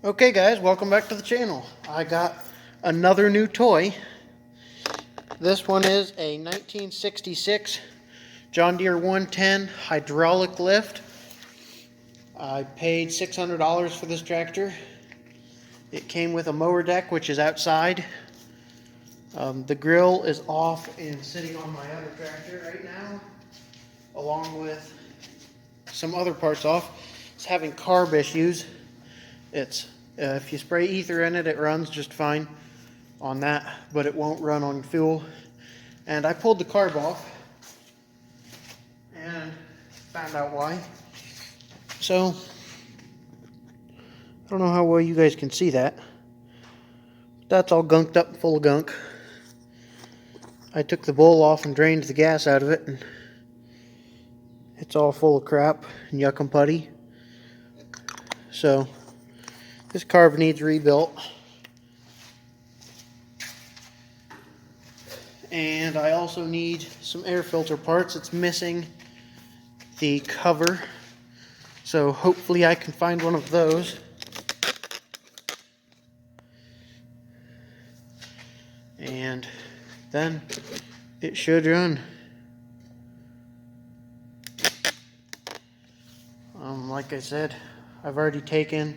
Okay guys, welcome back to the channel. I got another new toy. This one is a 1966 John Deere 110 hydraulic lift. I paid $600 for this tractor. It came with a mower deck, which is outside. The grill is off and sitting on my other tractor right now, along with some other parts off. It's having carb issues. If you spray ether in it, it runs just fine on that, but it won't run on fuel. And I pulled the carb off and found out why. So I don't know how well you guys can see that. That's all gunked up, full of gunk. I took the bowl off and drained the gas out of it, and it's all full of crap and yuck and putty. So this carb needs rebuilt. And I also need some air filter parts. It's missing the cover, so hopefully I can find one of those. And then it should run. Like I said, I've already taken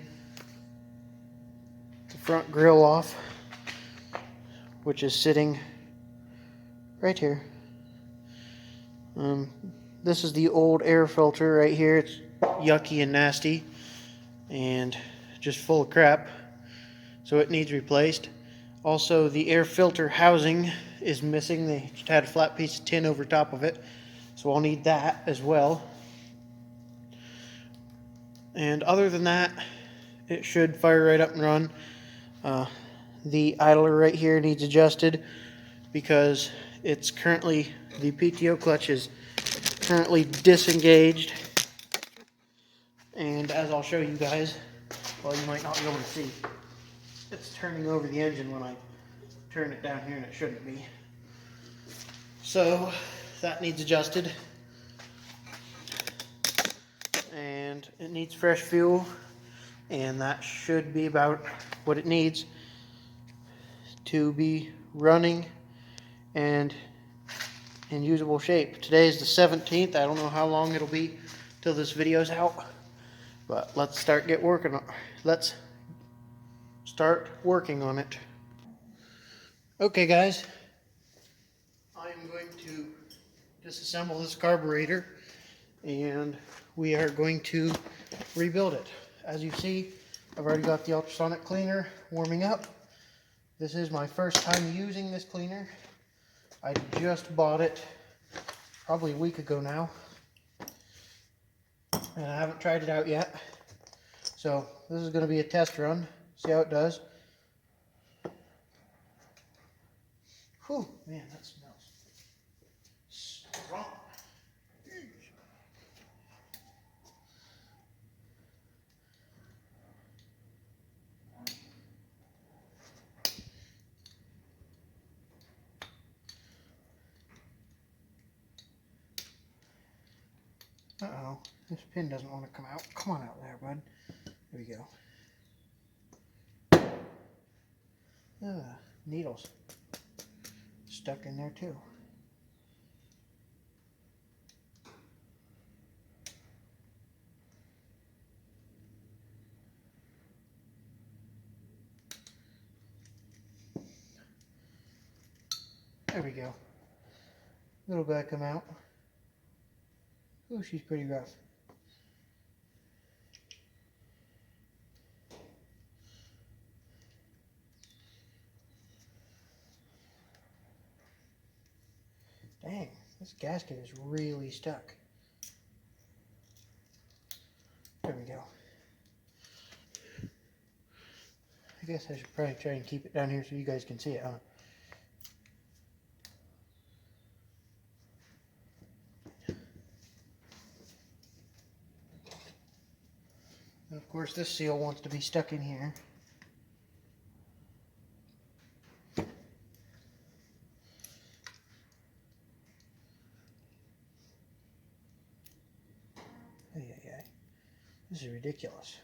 the front grill off, which is sitting right here. This is the old air filter right here. It's yucky and nasty and just full of crap, so it needs replaced. Also, the air filter housing is missing. They just had a flat piece of tin over top of it, so I'll need that as well. And other than that, it should fire right up and run. The idler right here needs adjusted because it's currently, the PTO clutch is currently disengaged. And as I'll show you guys, well, you might not be able to see, it's turning over the engine when I turn it down here, and it shouldn't be. So that needs adjusted. And it needs fresh fuel, and that should be about what it needs to be running and in usable shape. Today is the 17th. I don't know how long it'll be till this video's out, but let's start working on it. Okay guys, I'm going to disassemble this carburetor, and we are going to rebuild it. As you see, I've already got the ultrasonic cleaner warming up. This is my first time using this cleaner. I just bought it probably a week ago now, and I haven't tried it out yet. So this is going to be a test run, see how it does. Whew, man, that smells strong. Uh-oh, this pin doesn't want to come out. Come on out there, bud. There we go. Needles stuck in there too. There we go. Little guy come out. Oh, she's pretty rough. Dang, this gasket is really stuck. There we go. I guess I should probably try and keep it down here so you guys can see it, huh? And of course, this seal wants to be stuck in here. This is ridiculous.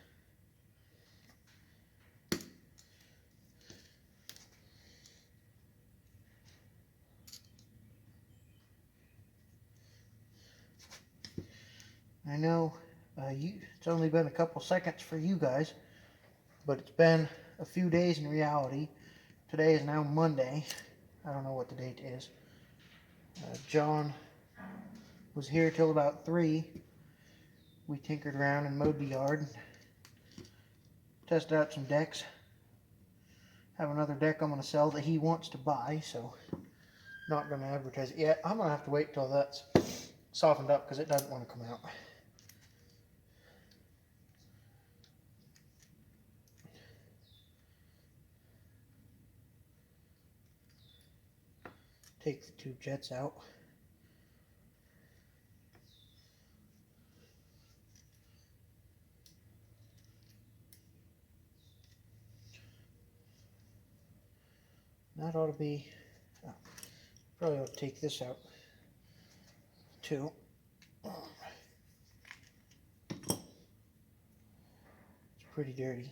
I know it's only been a couple seconds for you guys, but it's been a few days in reality. Today is now Monday. I don't know what the date is. John was here till about 3. We tinkered around and mowed the yard, tested out some decks. Have another deck I'm going to sell that he wants to buy, so not going to advertise it yet. I'm going to have to wait till that's softened up because it doesn't want to come out. Take the 2 jets out. That ought to be, probably ought to take this out too. It's pretty dirty.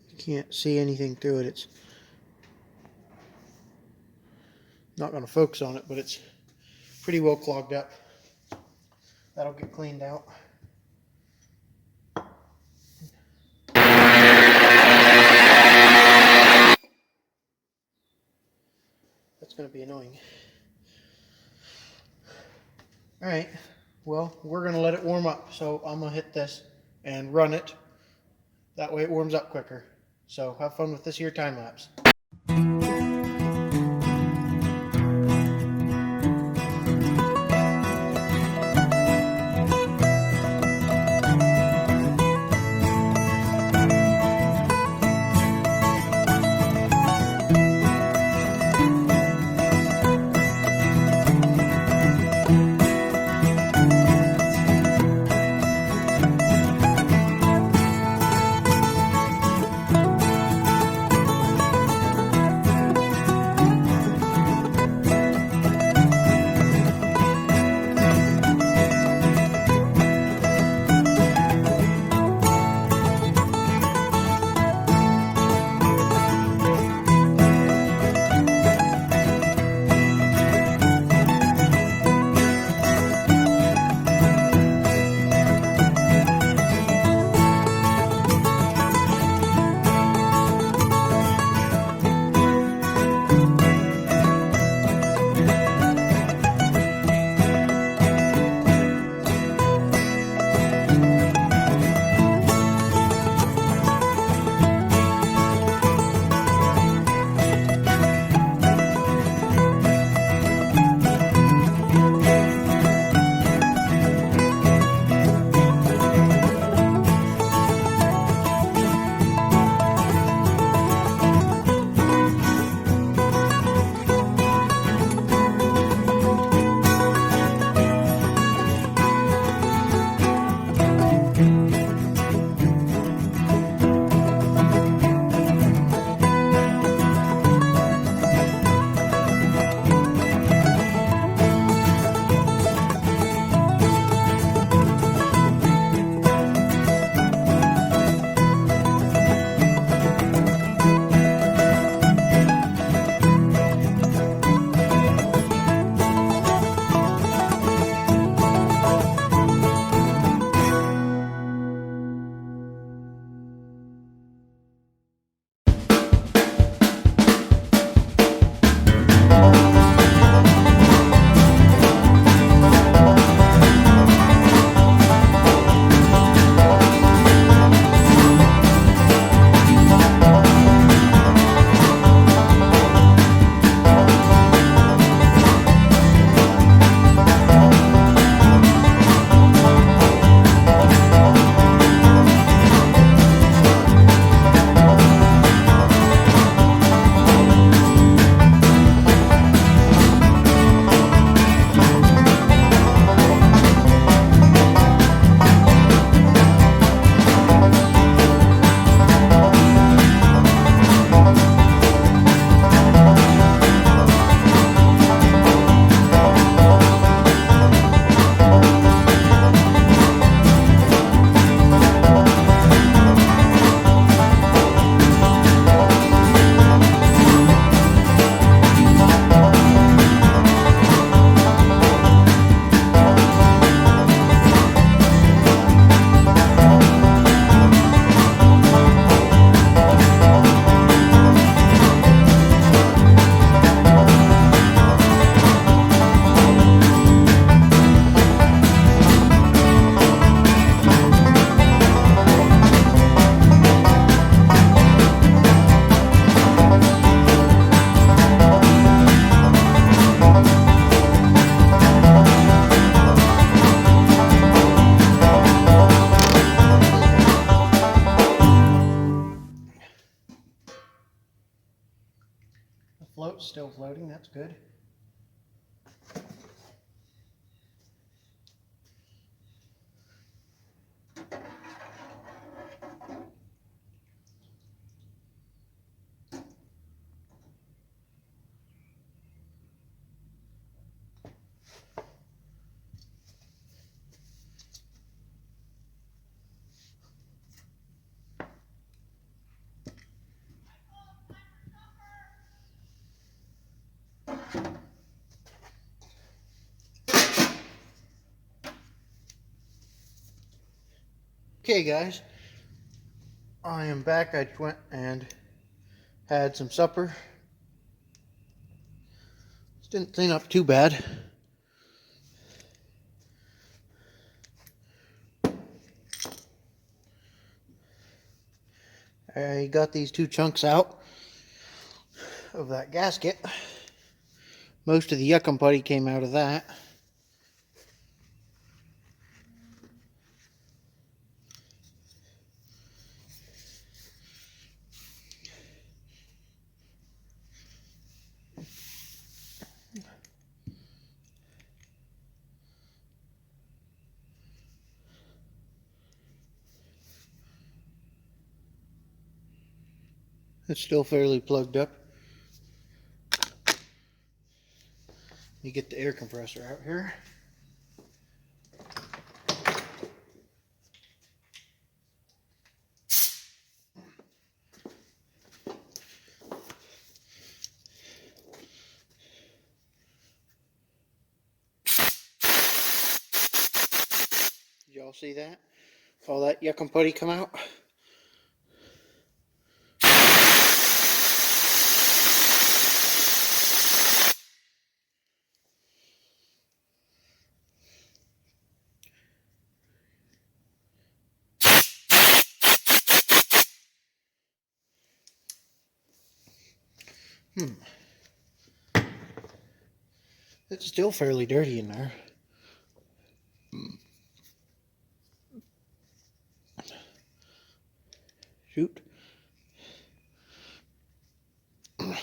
You can't see anything through it. It's not going to focus on it, but it's pretty well clogged up. That'll get cleaned out. That's going to be annoying. Alright, well, we're going to let it warm up. So I'm going to hit this and run it. That way it warms up quicker. So have fun with this here time lapse. still floating, that's good. Okay guys, I am back. I went and had some supper. Didn't clean up too bad. I got these two chunks out of that gasket. Most of the yucca putty came out of that. It's still fairly plugged up. Let me get the air compressor out here. Did y'all see that? All that yucca putty come out? It's still fairly dirty in there. Shoot. I'm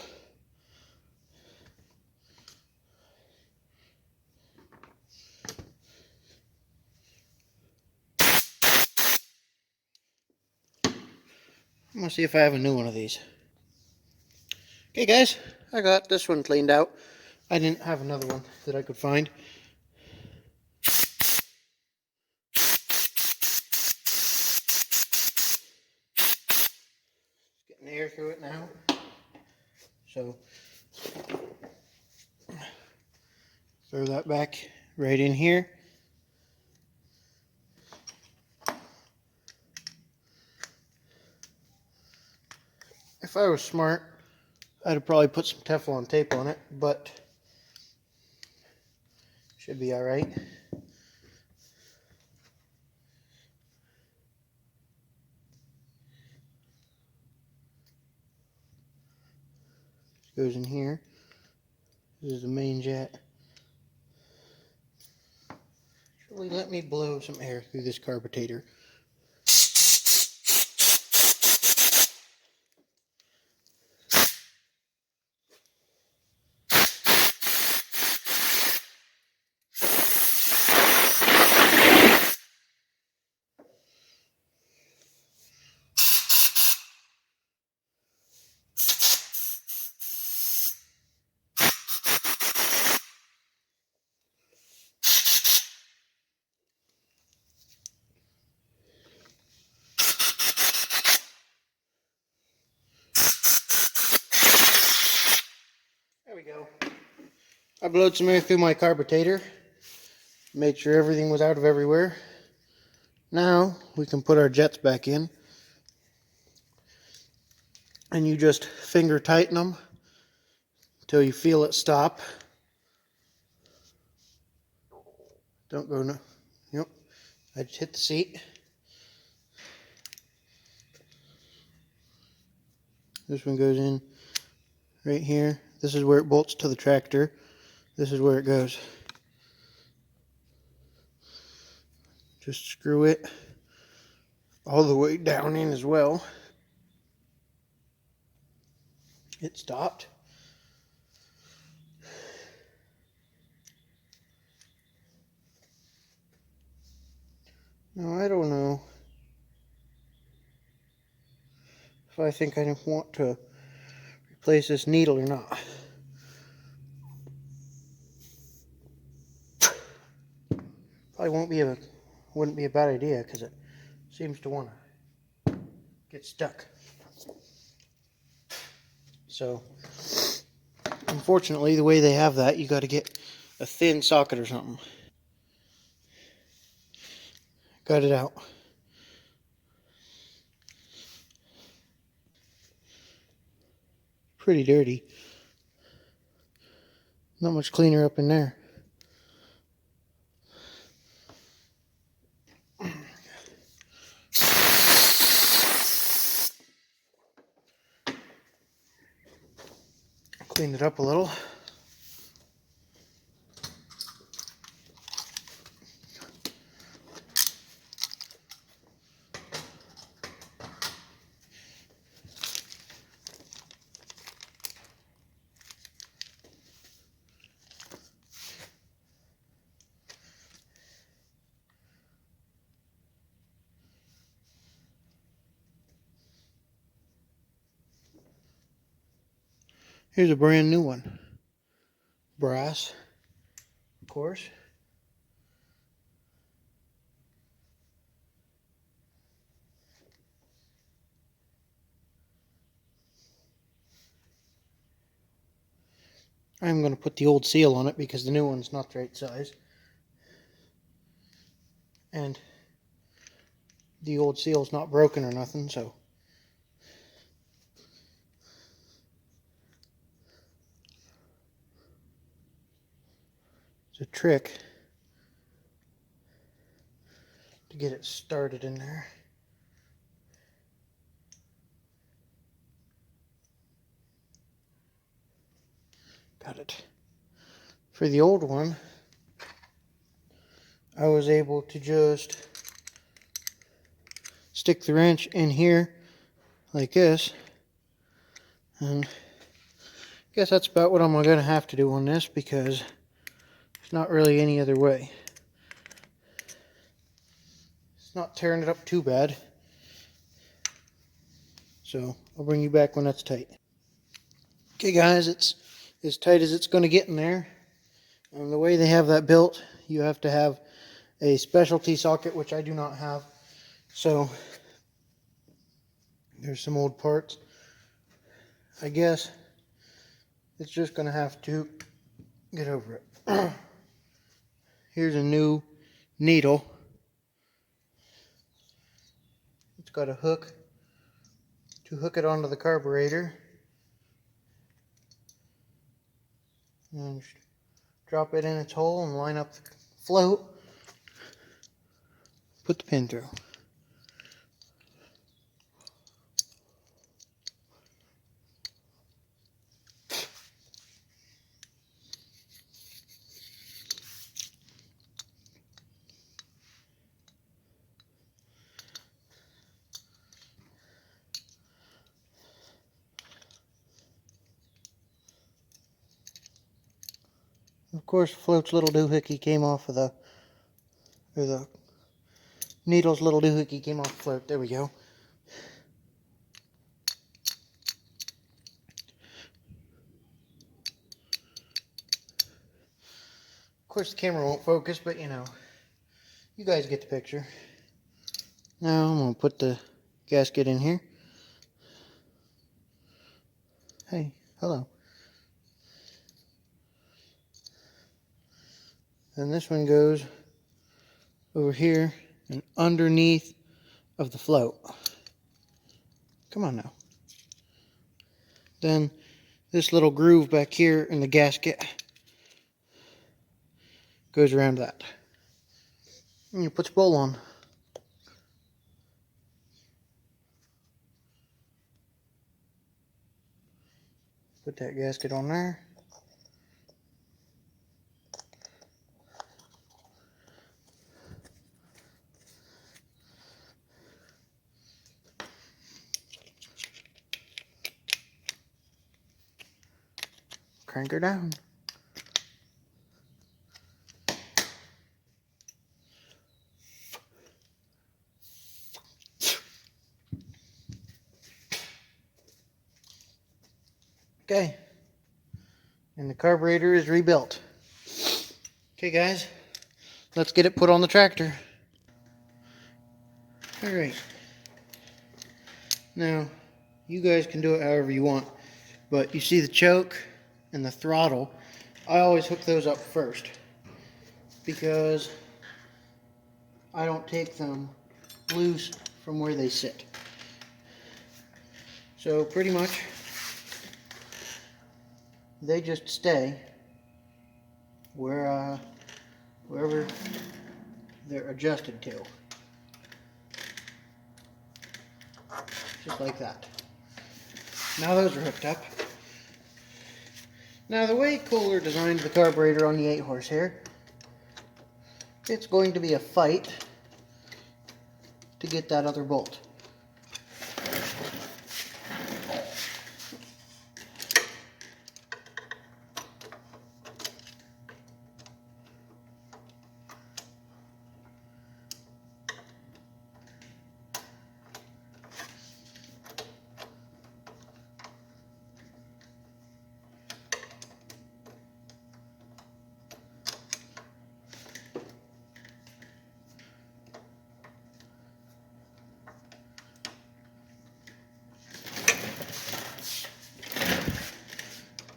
gonna see if I have a new one of these. Okay guys, I got this one cleaned out. I didn't have another one that I could find. Getting air through it now. So throw that back right in here. If I was smart, I'd have probably put some Teflon tape on it, but should be all right. This goes in here. This is the main jet. Actually, let me blow some air through this carburetor. There we go. I blowed some air through my carburetor. Made sure everything was out of everywhere. Now we can put our jets back in. And you just finger tighten them until you feel it stop. Don't go no. Yep. I just hit the seat. This one goes in right here. This is where it bolts to the tractor. This is where it goes. Just screw it all the way down in as well. It stopped. Now I don't know if I think I want to replace this needle or not. Probably wouldn't be a bad idea because it seems to want to get stuck. So unfortunately, the way they have that, you got to get a thin socket or something. Got it out. Pretty dirty. Not much cleaner up in there. Clean it up a little. Here's a brand new one. Brass, of course. I'm going to put the old seal on it because the new one's not the right size. And the old seal's not broken or nothing, so. It's a trick to get it started in there. Got it. For the old one, I was able to just stick the wrench in here like this, and I guess that's about what I'm going to have to do on this because there's not really any other way. It's not tearing it up too bad, so I'll bring you back when that's tight. Okay guys, it's as tight as it's going to get in there. The way they have that built, you have to have a specialty socket, which I do not have. So there's some old parts. I guess it's just going to have to get over it. Here's a new needle. It's got a hook to hook it onto the carburetor. And drop it in its hole and line up the float. Put the pin through. Of course, the float's little doohickey came off of the needle's little doohickey came off the float. There we go. Of course, the camera won't focus, but you know, you guys get the picture. Now I'm going to put the gasket in here. Hey, hello. And this one goes over here and underneath of the float. Come on now. Then this little groove back here in the gasket goes around that. And you put your bowl on. Put that gasket on there. Crank her down. Okay, and the carburetor is rebuilt. Okay guys, let's get it put on the tractor. Alright, now you guys can do it however you want, but you see the choke and the throttle, I always hook those up first because I don't take them loose from where they sit. So pretty much they just stay wherever they're adjusted to. Just like that. Now those are hooked up. Now the way Kohler designed the carburetor on the 8-horse here, it's going to be a fight to get that other bolt.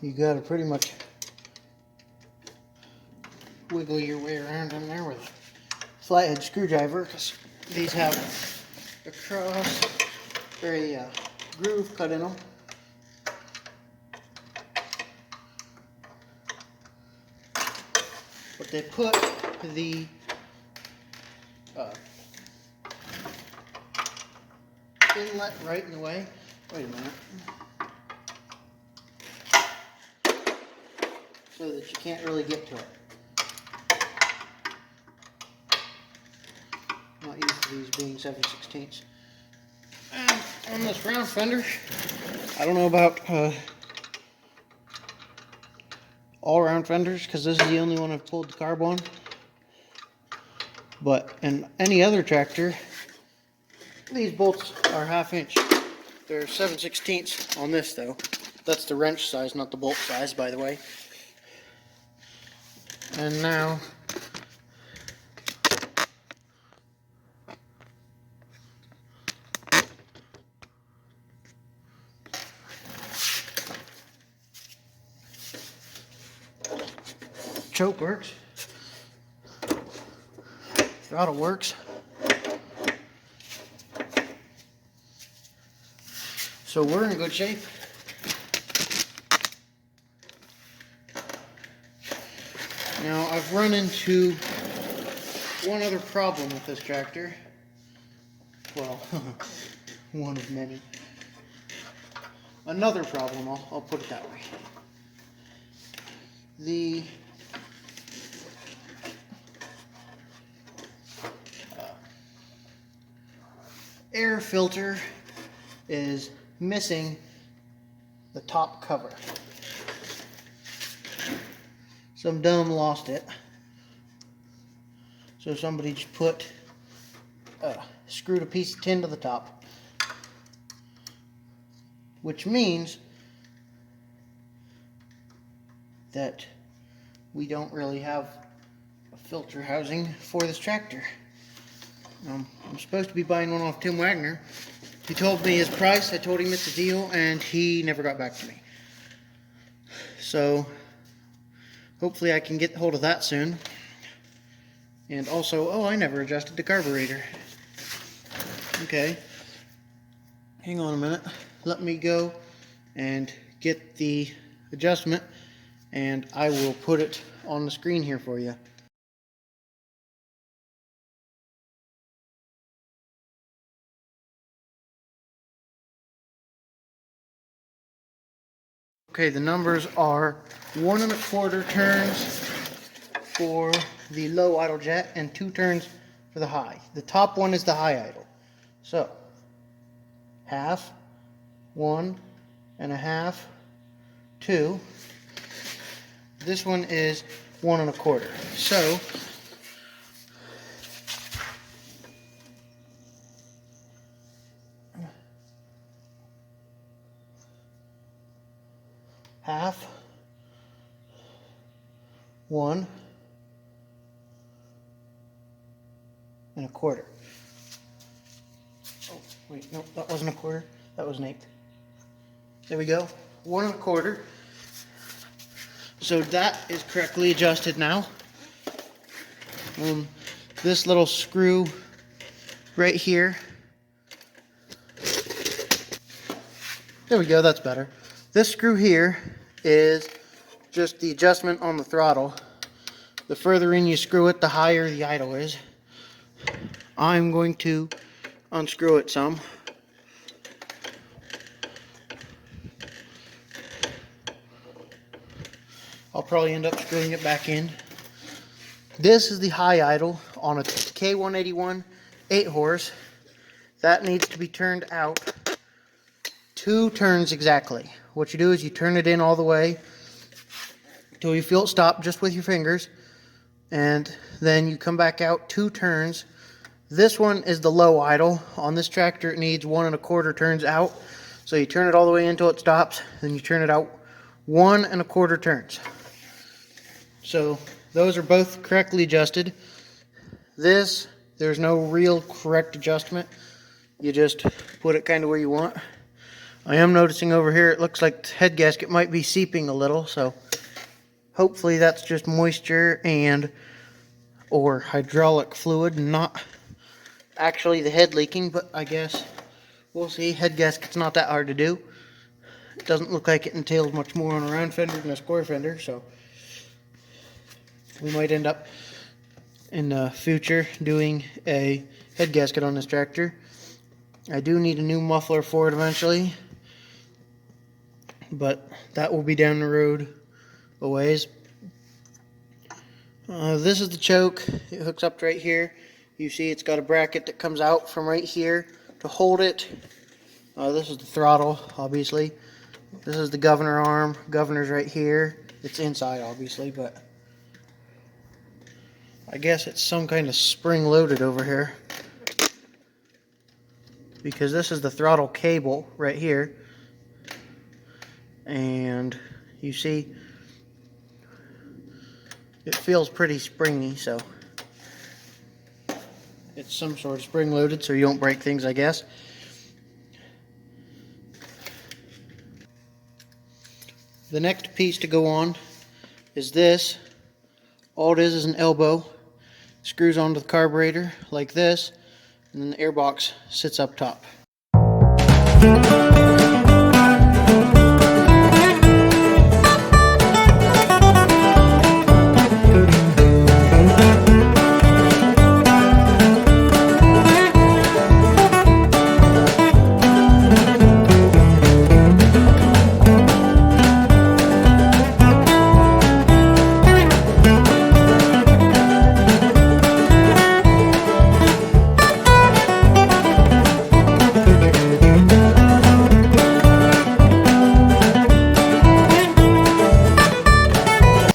You gotta pretty much wiggle your way around in there with a flathead screwdriver, because these have a cross or a groove cut in them. But they put the inlet right in the way. Wait a minute. So that you can't really get to it. Not used to these being 7/16. And on this round fender, I don't know about all round fenders, because this is the only one I've pulled the carb on. But in any other tractor, these bolts are 1/2 inch. They're 7/16 on this though. That's the wrench size, not the bolt size, by the way. And now choke works, throttle works, so we're in good shape. Now I've run into one other problem with this tractor. Well, one of many. Another problem, I'll put it that way. The air filter is missing the top cover. Some dumb lost it. So somebody just screwed a piece of tin to the top. Which means that we don't really have a filter housing for this tractor. I'm supposed to be buying one off Tim Wagner. He told me his price, I told him it's a deal, and he never got back to me. So hopefully I can get hold of that soon. And also, oh, I never adjusted the carburetor. Okay, hang on a minute. Let me go and get the adjustment, and I will put it on the screen here for you. Okay, the numbers are 1 1/4 turns for the low idle jet and 2 turns for the high. The top one is the high idle. So, 1/2, 1 1/2, 2. This one is 1 1/4. So, half, 1 1/4. Oh, wait, no, that wasn't a quarter. That was an eighth. There we go. 1 1/4. So that is correctly adjusted now. This little screw right here. There we go, that's better. This screw here is just the adjustment on the throttle. The further in you screw it, the higher the idle is. I'm going to unscrew it some. I'll probably end up screwing it back in. This is the high idle on a K181 8 horse. That needs to be turned out 2 turns exactly. What you do is you turn it in all the way until you feel it stop just with your fingers, and then you come back out 2 turns. This one is the low idle. On this tractor it needs 1 1/4 turns out. So you turn it all the way until it stops, then you turn it out 1 1/4 turns. So those are both correctly adjusted. This, there's no real correct adjustment. You just put it kind of where you want. I am noticing over here it looks like the head gasket might be seeping a little, so hopefully that's just moisture and or hydraulic fluid, not actually the head leaking, but I guess we'll see. Head gasket's not that hard to do. It doesn't look like it entails much more on a round fender than a square fender, so we might end up in the future doing a head gasket on this tractor. I do need a new muffler for it eventually, but that will be down the road a ways. This is the choke. It hooks up right here. You see it's got a bracket that comes out from right here to hold it. This is the throttle, obviously. This is the governor arm. Governor's right here. It's inside, obviously, but I guess it's some kind of spring loaded over here, because this is the throttle cable right here, and you see it feels pretty springy, so it's some sort of spring loaded so you don't break things, I guess. The next piece to go on is this. All it is an elbow. Screws onto the carburetor like this, and then the airbox sits up top.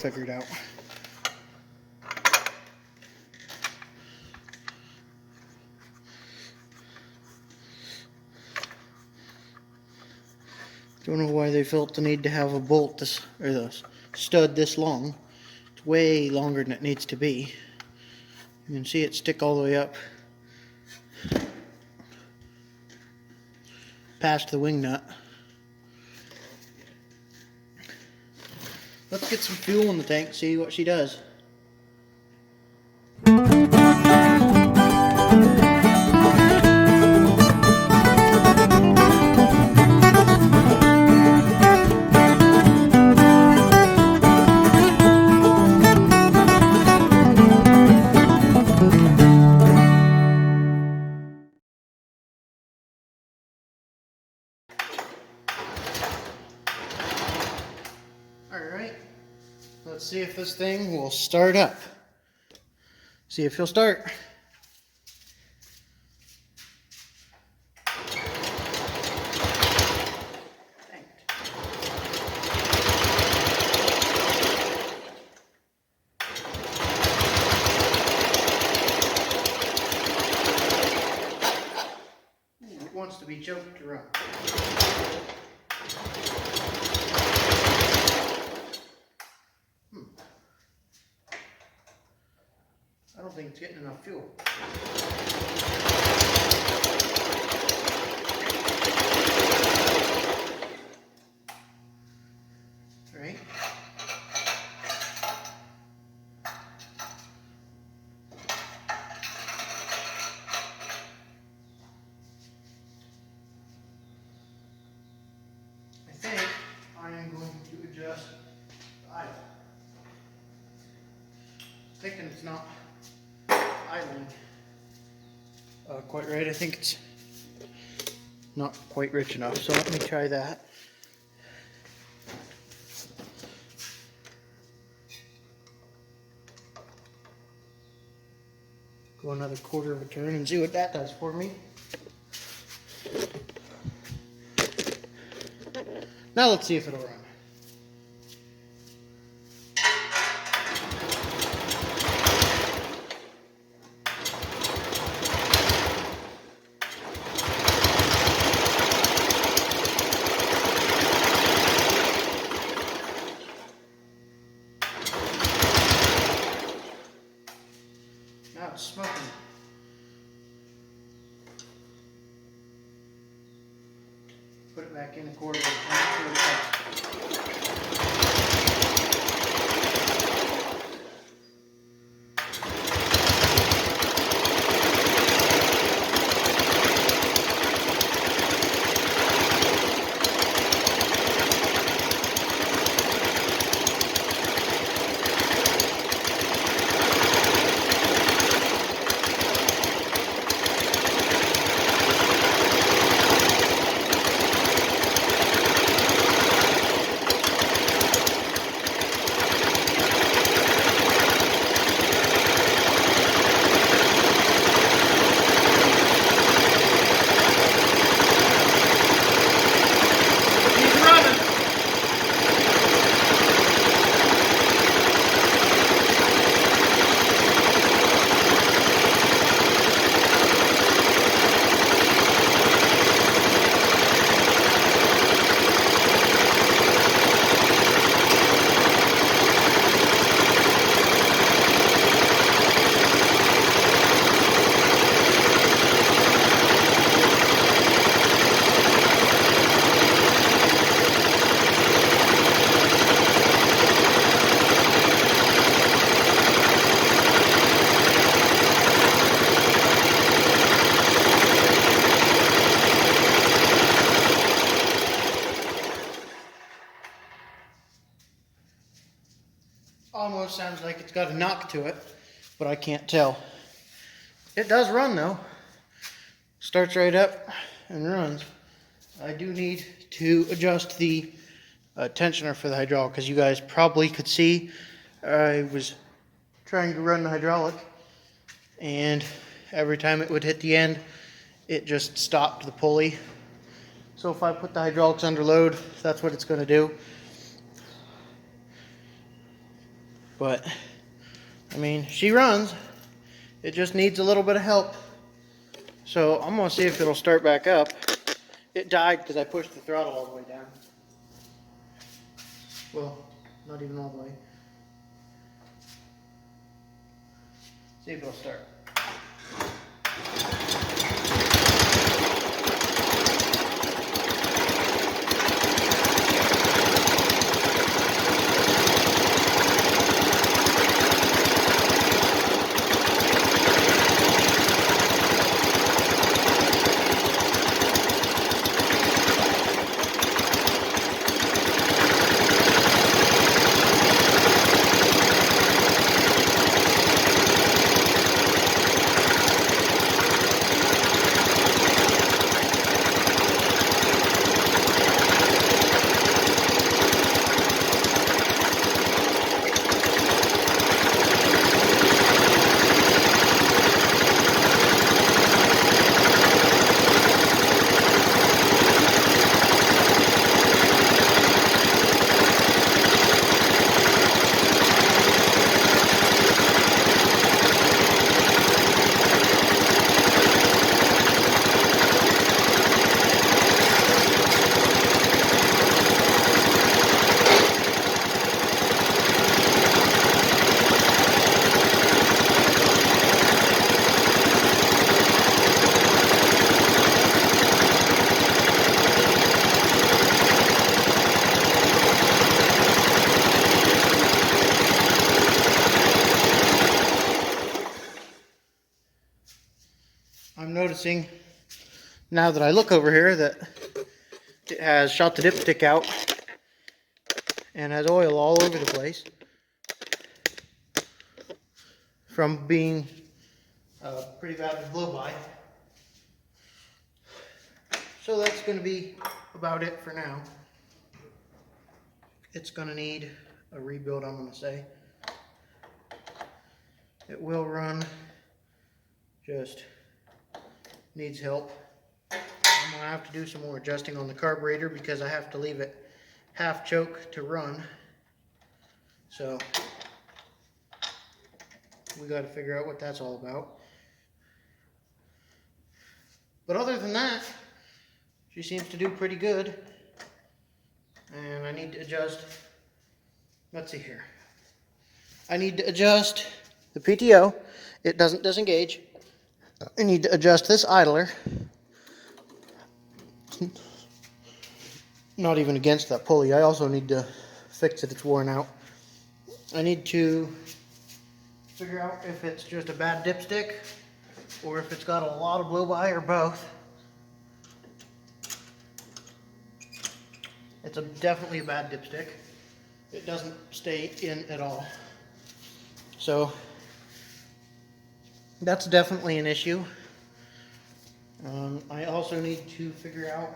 Figured out. Don't know why they felt the need to have a bolt this, or the stud this long. It's way longer than it needs to be. You can see it stick all the way up past the wing nut. Let's get some fuel in the tank, see what she does. Alright, let's see if this thing will start up. See if he'll start. It wants to be choked to run. don't think it's getting enough fuel. Right? I think I am going to adjust the idle. Thinking it's not idling quite right. I think it's not quite rich enough, so let me try that. Go another quarter of a turn and see what that does for me. Now let's see if it'll run. Now it's smoking. Put it back in a quarter of a turn. Almost sounds like it's got a knock to it, but I can't tell. It does run though. Starts right up and runs. I do need to adjust the tensioner for the hydraulic, because you guys probably could see I was trying to run the hydraulic, and every time it would hit the end, it just stopped the pulley. So if I put the hydraulics under load, that's what it's going to do. But, I mean, she runs. It just needs a little bit of help. So I'm going to see if it'll start back up. It died because I pushed the throttle all the way down. Well, not even all the way. See if it'll start. I'm noticing now that I look over here that it has shot the dipstick out and has oil all over the place from being pretty bad to blow by. So that's going to be about it for now. It's going to need a rebuild, I'm going to say. It will run, just needs help. I'm going to have to do some more adjusting on the carburetor because I have to leave it half choke to run. So we got to figure out what that's all about. But other than that, she seems to do pretty good. And I need to adjust, let's see here. I need to adjust the PTO. It doesn't disengage. I need to adjust this idler. Not even against that pulley. I also need to fix it. It's worn out. I need to figure out if it's just a bad dipstick or if it's got a lot of blow-by or both. It's definitely a bad dipstick. It doesn't stay in at all. So that's definitely an issue. I also need to figure out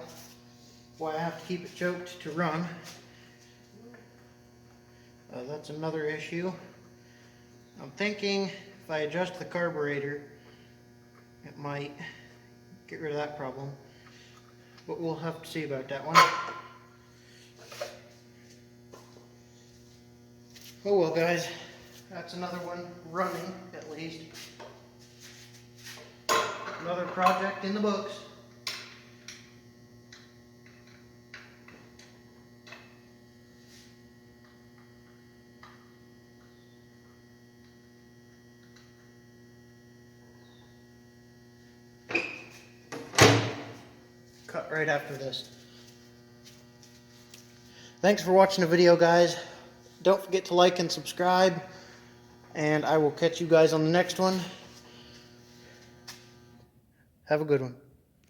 why I have to keep it choked to run. That's another issue. I'm thinking if I adjust the carburetor, it might get rid of that problem. But we'll have to see about that one. Oh well, guys, that's another one running, at least. Another project in the books. Cut right after this. Thanks for watching the video, guys. Don't forget to like and subscribe, and I will catch you guys on the next one. Have a good one.